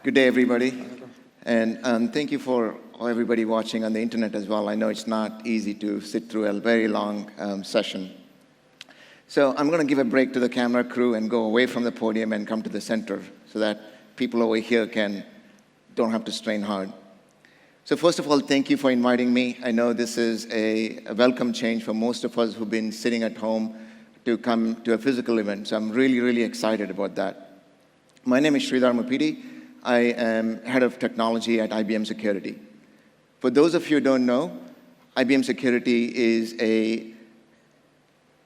Good day, everybody. And thank you for everybody watching on the internet as well. I know it's not easy to sit through a very long session. So I'm going to give a break to the camera crew and go away from the podium and come to the center so that people over here don't have to strain hard. So first of all, thank you for inviting me. I know this is a welcome change for most of us who've been sitting at home to come to a physical event. So I'm really, really excited about that. My name is Sridhar Muppidi. I am head of technology at IBM Security. For those of you who don't know, IBM Security is an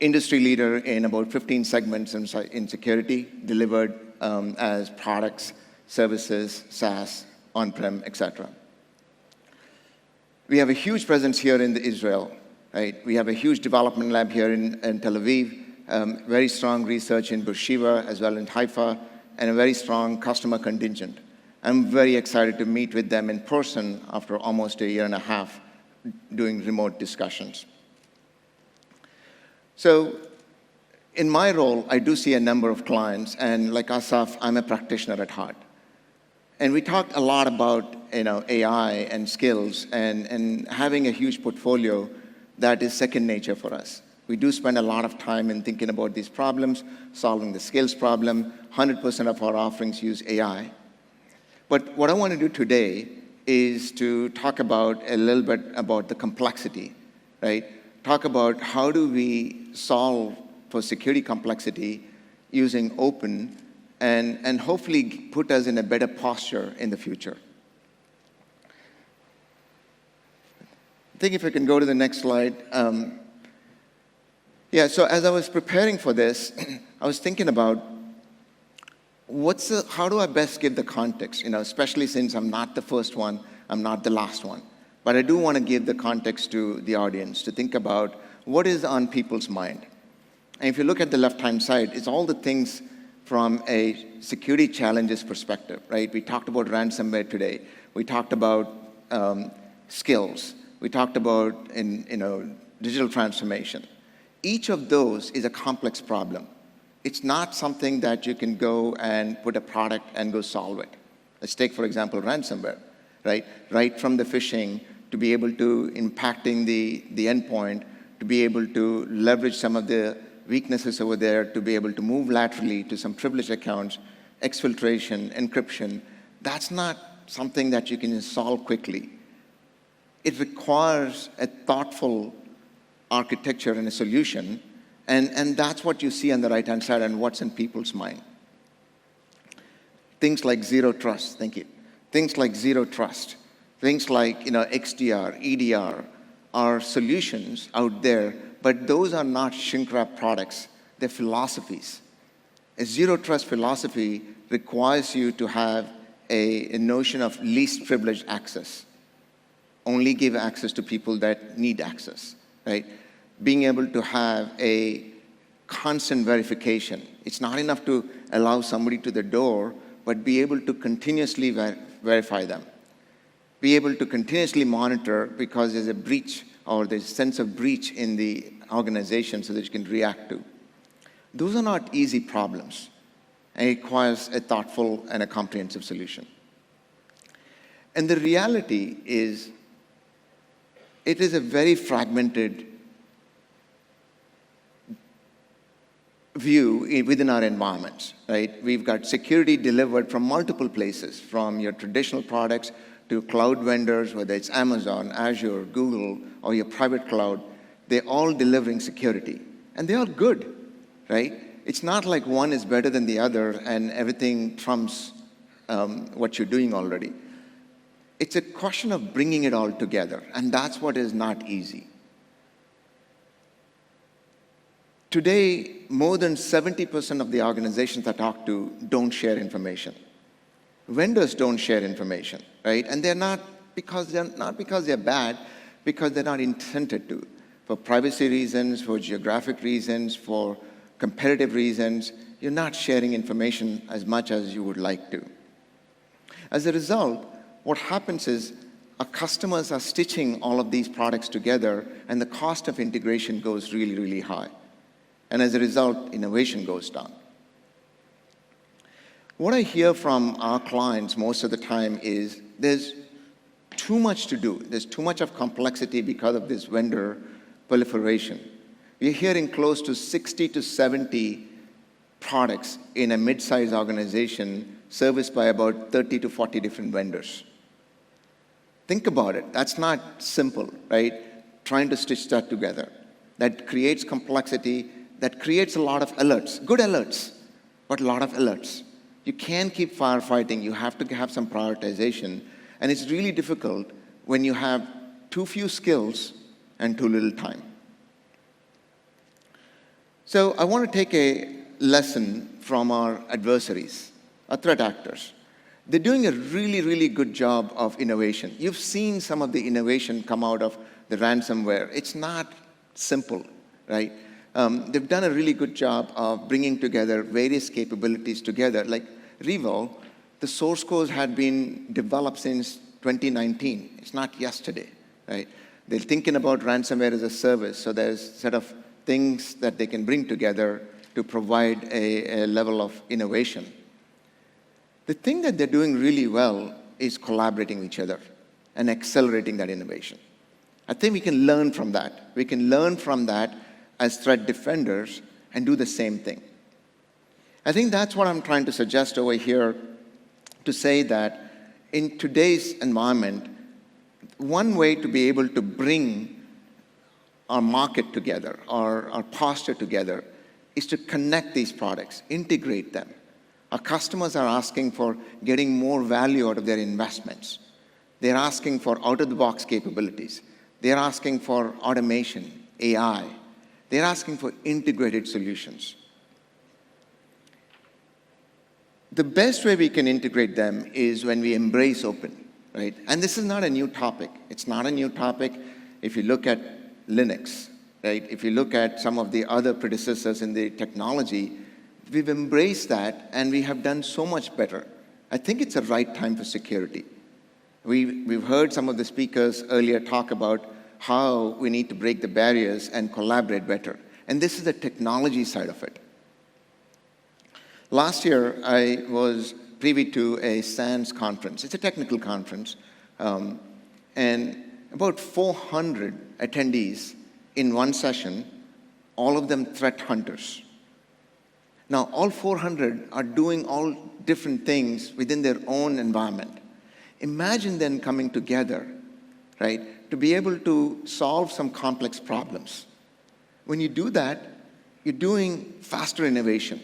industry leader in about 15 segments in security, delivered as products, services, SaaS, on-prem, etc. We have a huge presence here in Israel, right? We have a huge development lab here in Tel Aviv, very strong research in Beersheba as well in Haifa, and a very strong customer contingent. I'm very excited to meet with them in person after almost a year and a half doing remote discussions. So in my role, I do see a number of clients, and like Asaf, I'm a practitioner at heart. And we talked a lot about AI and skills and having a huge portfolio that is second nature for us. We do spend a lot of time in thinking about these problems, solving the skills problem. 100% of our offerings use AI. But what I want to do today is to talk about a little bit about the complexity, right? Talk about how do we solve for security complexity using open and hopefully put us in a better posture in the future. I think if I can go to the next slide. So as I was preparing for this, I was thinking about how do I best give the context, especially since I'm not the first one, I'm not the last one. But I do want to give the context to the audience to think about what is on people's mind. And if you look at the left-hand side, it's all the things from a security challenges perspective, right? We talked about ransomware today. We talked about skills. We talked about digital transformation. Each of those is a complex problem. It's not something that you can go and put a product and go solve it. Let's take, for example, ransomware, right? Right from the phishing to be able to impacting the endpoint, to be able to leverage some of the weaknesses over there, to be able to move laterally to some privileged accounts, exfiltration, encryption. That's not something that you can solve quickly. It requires a thoughtful architecture and a solution, and that's what you see on the right-hand side and what's in people's mind. Things like zero trust, thank you. Things like zero trust, things like XDR, EDR are solutions out there, but those are not shrink-wrap products, they're philosophies. A zero trust philosophy requires you to have a notion of least privileged access. Only give access to people that need access, right? Being able to have a constant verification. It's not enough to allow somebody to the door, but be able to continuously verify them. Be able to continuously monitor because there's a breach or there's a sense of breach in the organization so that you can react to. Those are not easy problems, and it requires a thoughtful and a comprehensive solution. And the reality is, it is a very fragmented view within our environments, right? We've got security delivered from multiple places, from your traditional products to cloud vendors, whether it's Amazon, Azure, Google, or your private cloud. They're all delivering security, and they are good, right? It's not like one is better than the other and everything trumps what you're doing already. It's a question of bringing it all together, and that's what is not easy. Today, more than 70% of the organizations I talk to don't share information. Vendors don't share information, right? And they're not because they're bad, because they're not intended to. For privacy reasons, for geographic reasons, for competitive reasons, you're not sharing information as much as you would like to. As a result, what happens is our customers are stitching all of these products together, and the cost of integration goes really, really high. And as a result, innovation goes down. What I hear from our clients most of the time is there's too much to do. There's too much of complexity because of this vendor proliferation. We're hearing close to 60 to 70 products in a mid-sized organization serviced by about 30 to 40 different vendors. Think about it. That's not simple, right? Trying to stitch that together. That creates complexity, that creates a lot of alerts. Good alerts, but a lot of alerts. You can't keep firefighting. You have to have some prioritization. And it's really difficult when you have too few skills and too little time. So I want to take a lesson from our adversaries, our threat actors. They're doing a really, really good job of innovation. You've seen some of the innovation come out of the ransomware. It's not simple, right? They've done a really good job of bringing together various capabilities together. Like Revo, the source code had been developed since 2019. It's not yesterday, right? They're thinking about ransomware as a service, so there's a set of things that they can bring together to provide a level of innovation. The thing that they're doing really well is collaborating with each other and accelerating that innovation. I think we can learn from that. We can learn from that as threat defenders and do the same thing. I think that's what I'm trying to suggest over here, to say that in today's environment, one way to be able to bring our market together, our posture together, is to connect these products, integrate them. Our customers are asking for getting more value out of their investments. They're asking for out-of-the-box capabilities. They're asking for automation, AI. They're asking for integrated solutions. The best way we can integrate them is when we embrace open, right? And this is not a new topic. It's not a new topic. If you look at Linux, right? If you look at some of the other predecessors in the technology, we've embraced that and we have done so much better. I think it's a right time for security. We've heard some of the speakers earlier talk about how we need to break the barriers and collaborate better. And this is the technology side of it. Last year, I was privy to a SANS conference. It's a technical conference. And about 400 attendees in one session, all of them threat hunters. Now, all 400 are doing all different things within their own environment. Imagine them coming together, right, to be able to solve some complex problems. When you do that, you're doing faster innovation.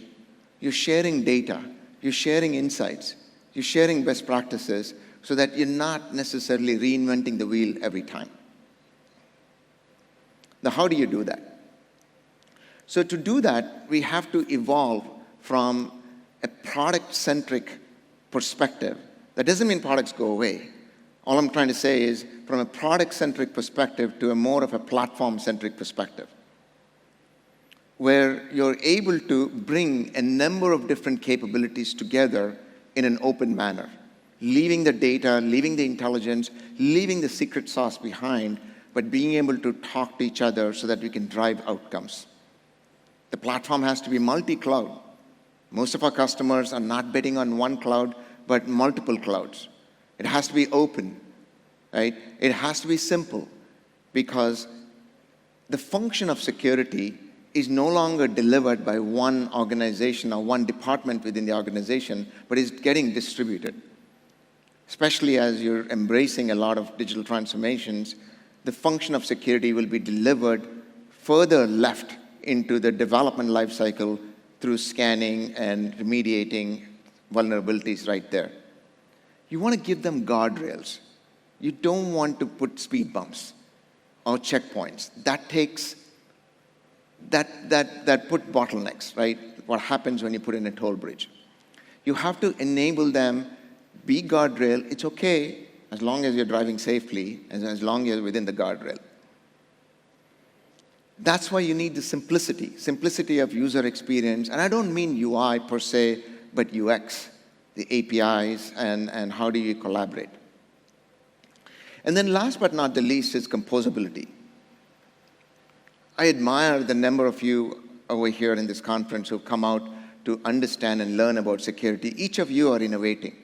You're sharing data. You're sharing insights. You're sharing best practices so that you're not necessarily reinventing the wheel every time. Now, how do you do that? So to do that, we have to evolve from a product-centric perspective. That doesn't mean products go away. All I'm trying to say is from a product-centric perspective to a more of a platform-centric perspective, where you're able to bring a number of different capabilities together in an open manner, leaving the data, leaving the intelligence, leaving the secret sauce behind, but being able to talk to each other so that we can drive outcomes. The platform has to be multi-cloud. Most of our customers are not betting on one cloud, but multiple clouds. It has to be open, right? It has to be simple, because the function of security is no longer delivered by one organization or one department within the organization, but is getting distributed. Especially as you're embracing a lot of digital transformations, the function of security will be delivered further left into the development lifecycle through scanning and remediating vulnerabilities right there. You want to give them guardrails. You don't want to put speed bumps or checkpoints. That takes, that put bottlenecks, right? What happens when you put in a toll bridge. You have to enable them, be guardrail. It's okay as long as you're driving safely and as long as you're within the guardrail. That's why you need the simplicity of user experience. And I don't mean UI per se, but UX, the APIs, and how do you collaborate. And then last but not the least is composability. I admire the number of you over here in this conference who've come out to understand and learn about security. Each of you are innovating.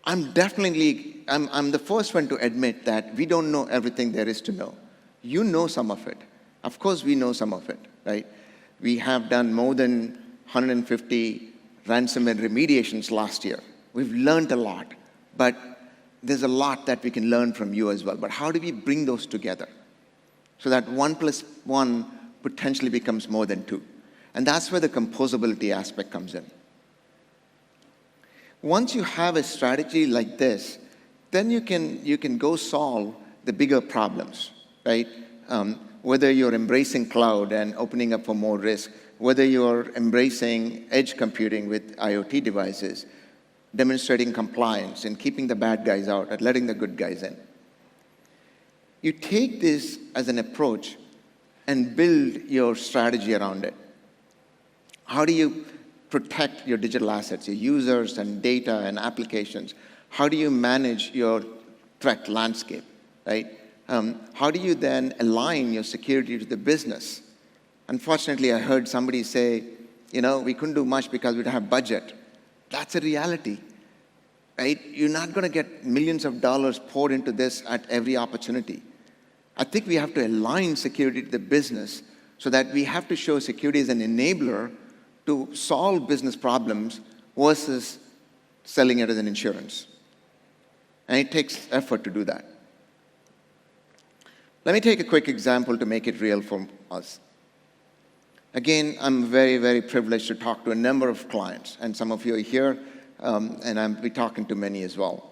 I'm the first one to admit that we don't know everything there is to know. You know some of it. Of course, we know some of it, right? We have done more than 150 ransomware remediations last year. We've learned a lot, but there's a lot that we can learn from you as well. But how do we bring those together so that 1 + 1 potentially becomes more than 2? And that's where the composability aspect comes in. Once you have a strategy like this, then you can go solve the bigger problems, right? Whether you're embracing cloud and opening up for more risk, whether you're embracing edge computing with IoT devices, demonstrating compliance and keeping the bad guys out and letting the good guys in. You take this as an approach and build your strategy around it. How do you protect your digital assets, your users and data and applications? How do you manage your threat landscape, right? How do you then align your security to the business? Unfortunately, I heard somebody say, we couldn't do much because we don't have budget. That's a reality, right? You're not going to get millions of dollars poured into this at every opportunity. I think we have to align security to the business so that we have to show security as an enabler to solve business problems versus selling it as an insurance. And it takes effort to do that. Let me take a quick example to make it real for us. Again, I'm very, very privileged to talk to a number of clients, and some of you are here, and I'll be talking to many as well.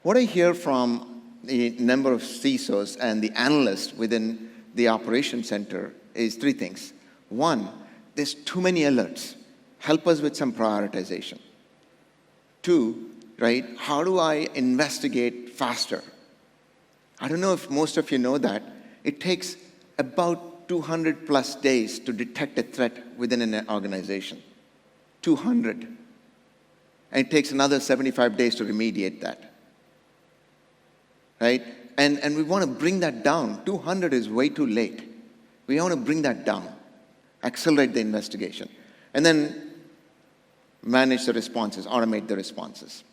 What I hear from the number of CISOs and the analysts within the operations center is 3 things. 1, there's too many alerts. Help us with some prioritization. 2, right, how do I investigate faster? I don't know if most of you know that. It takes about 200 plus days to detect a threat within an organization. 200. And it takes another 75 days to remediate that. Right? And we want to bring that down. 200 is way too late. We want to bring that down. Accelerate the investigation. And then manage the responses, automate the responses.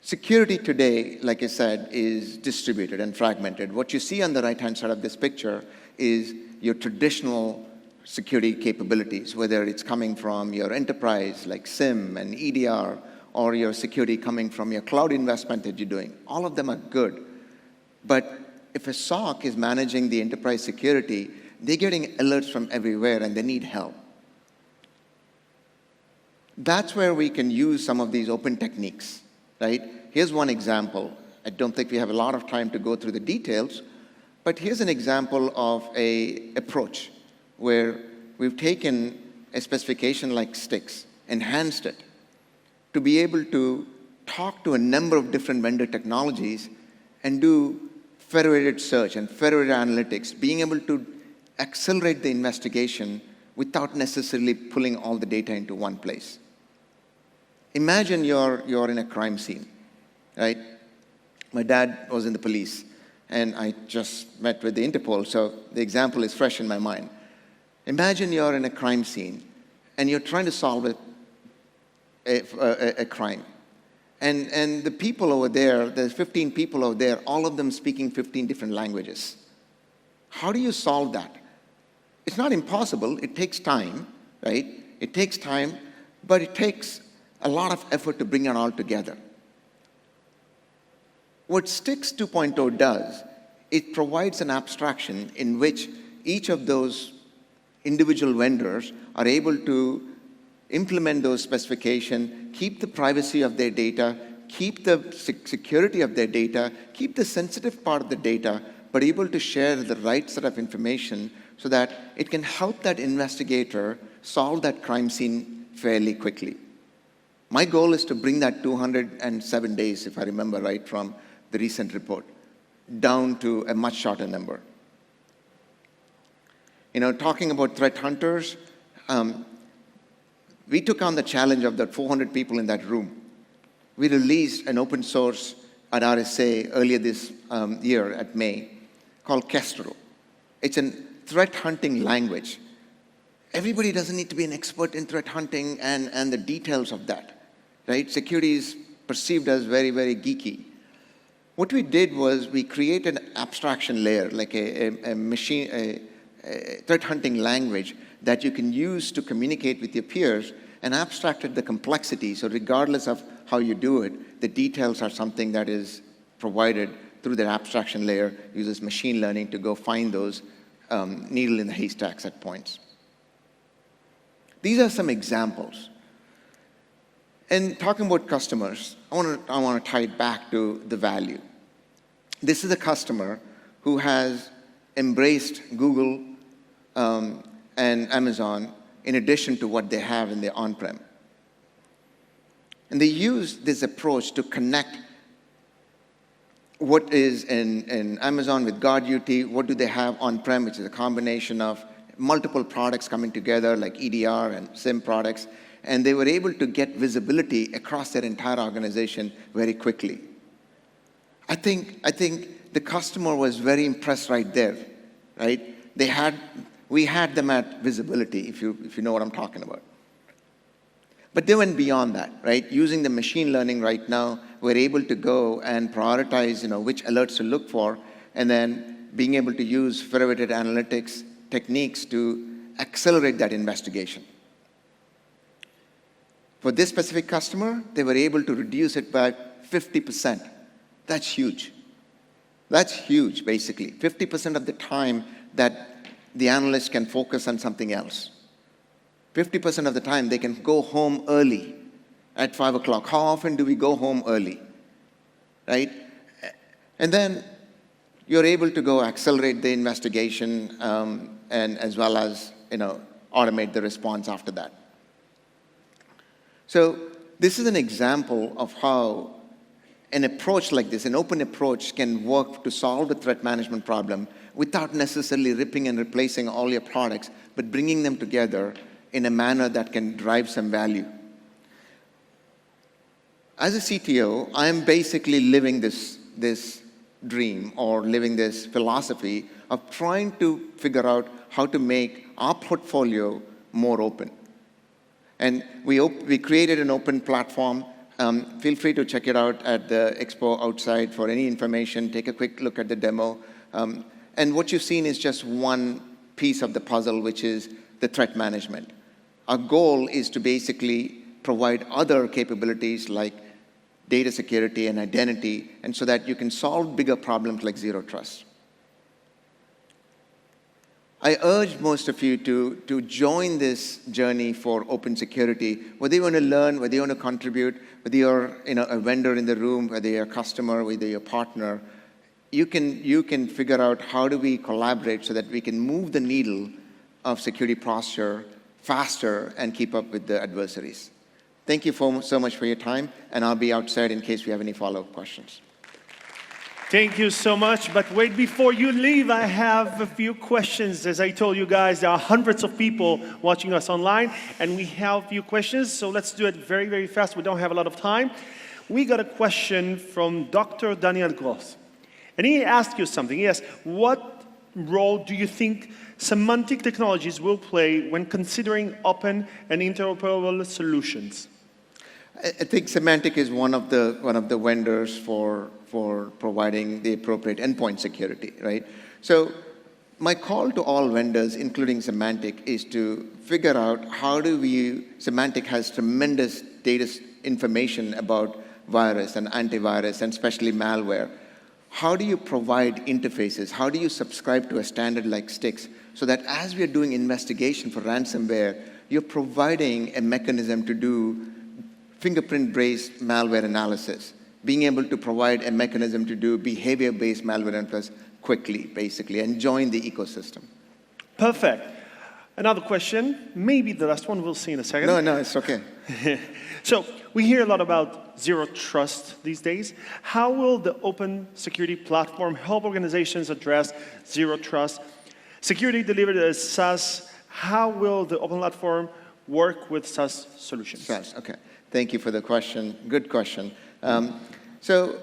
Security today, like I said, is distributed and fragmented. What you see on the right-hand side of this picture is your traditional security capabilities, whether it's coming from your enterprise, like SIM and EDR, or your security coming from your cloud investment that you're doing. All of them are good. But if a SOC is managing the enterprise security, they're getting alerts from everywhere and they need help. That's where we can use some of these open techniques. Right? Here's one example. I don't think we have a lot of time to go through the details, but here's an example of an approach where we've taken a specification like STIX, enhanced it, to be able to talk to a number of different vendor technologies and do federated search and federated analytics, being able to accelerate the investigation without necessarily pulling all the data into one place. Imagine you're in a crime scene, right? My dad was in the police, and I just met with the Interpol, so the example is fresh in my mind. Imagine you're in a crime scene, and you're trying to solve a crime. And the people over there, there's 15 people over there, all of them speaking 15 different languages. How do you solve that? It's not impossible. It takes time, right? It takes time, but it takes a lot of effort to bring it all together. What STIX 2.0 does, it provides an abstraction in which each of those individual vendors are able to implement those specifications, keep the privacy of their data, keep the security of their data, keep the sensitive part of the data, but able to share the right set of information so that it can help that investigator solve that crime scene fairly quickly. My goal is to bring that 207 days, if I remember right from the recent report, down to a much shorter number. Talking about threat hunters, we took on the challenge of the 400 people in that room. We released an open source at RSA earlier this year at May called Kestrel. It's an threat hunting language. Everybody doesn't need to be an expert in threat hunting and the details of that, right? Security is perceived as very, very geeky. What we did was we created an abstraction layer, like a threat hunting language that you can use to communicate with your peers, and abstracted the complexity. So regardless of how you do it, the details are something that is provided through that abstraction layer, uses machine learning to go find those needle in the haystacks at points. These are some examples. And talking about customers, I want to tie it back to the value. This is a customer who has embraced Google and Amazon in addition to what they have in their on-prem. And they use this approach to connect what is in Amazon with GuardDuty, what do they have on-prem, which is a combination of multiple products coming together like EDR and SIEM products, and they were able to get visibility across their entire organization very quickly. I think the customer was very impressed right there, right? We had them at visibility, if you know what I'm talking about. But they went beyond that, right? Using the machine learning right now, we're able to go and prioritize, which alerts to look for, and then being able to use federated analytics techniques to accelerate that investigation. For this specific customer, they were able to reduce it by 50%. That's huge. That's huge, basically. 50% of the time that the analyst can focus on something else. 50% of the time they can go home early at 5 o'clock. How often do we go home early, right? And then you're able to go accelerate the investigation and as well as automate the response after that. So this is an example of how an approach like this, an open approach, can work to solve the threat management problem without necessarily ripping and replacing all your products, but bringing them together in a manner that can drive some value. As a CTO, I am basically living this dream or living this philosophy of trying to figure out how to make our portfolio more open. And we created an open platform. Feel free to check it out at the expo outside for any information. Take a quick look at the demo. And what you've seen is just one piece of the puzzle, which is the threat management. Our goal is to basically provide other capabilities like data security and identity, and so that you can solve bigger problems like zero trust. I urge most of you to join this journey for open security, whether you want to learn, whether you want to contribute, whether you're a vendor in the room, whether you're a customer, whether you're a partner. You can figure out how do we collaborate so that we can move the needle of security posture faster and keep up with the adversaries. Thank you so much for your time, and I'll be outside in case we have any follow-up questions. Thank you so much. But wait, before you leave, I have a few questions. As I told you guys, there are hundreds of people watching us online, and we have a few questions, so let's do it very, very fast. We don't have a lot of time. We got a question from Dr. Daniel Gross, and he asked you something. He asked, what role do you think semantic technologies will play when considering open and interoperable solutions? I think Semantic is one of the vendors for providing the appropriate endpoint security, right? So my call to all vendors, including Semantic, is to figure out how do Semantic has tremendous data information about virus and antivirus and especially malware. How do you provide interfaces? How do you subscribe to a standard like STIX so that as we are doing investigation for ransomware, you're providing a mechanism to do fingerprint-based malware analysis, being able to provide a mechanism to do behavior-based malware analysis quickly, basically, and join the ecosystem. Perfect. Another question, maybe the last one, we'll see in a second. No, it's okay. So we hear a lot about zero trust these days. How will the open security platform help organizations address zero trust? Security delivered as SaaS, how will the open platform work with SaaS solutions? SaaS, okay. Thank you for the question. Good question. So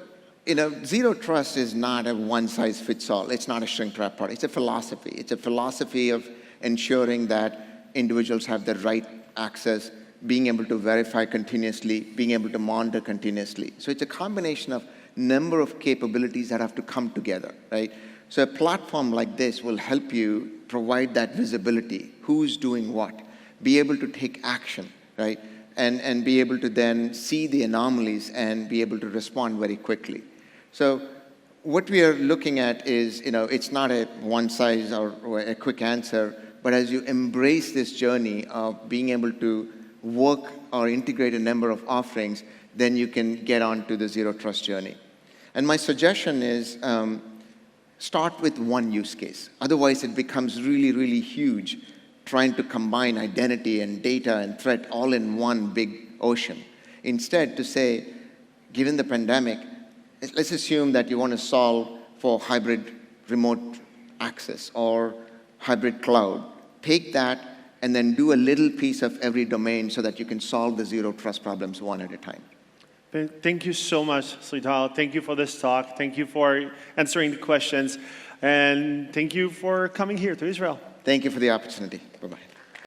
zero trust is not a one-size-fits-all. It's not a shrink-wrap product. It's a philosophy. It's a philosophy of ensuring that individuals have the right access, being able to verify continuously, being able to monitor continuously. So it's a combination of number of capabilities that have to come together, right? So a platform like this will help you provide that visibility, who's doing what, be able to take action, right? And be able to then see the anomalies and be able to respond very quickly. So what we are looking at is, it's not a one size or a quick answer, but as you embrace this journey of being able to work or integrate a number of offerings, then you can get on to the zero trust journey. And my suggestion is start with one use case. Otherwise, it becomes really, really huge, trying to combine identity and data and threat all in one big ocean. Instead, to say, given the pandemic, let's assume that you want to solve for hybrid remote access or hybrid cloud. Take that and then do a little piece of every domain so that you can solve the zero trust problems one at a time. Thank you so much, Sridhar. Thank you for this talk. Thank you for answering the questions. And thank you for coming here to Israel. Thank you for the opportunity. Bye-bye.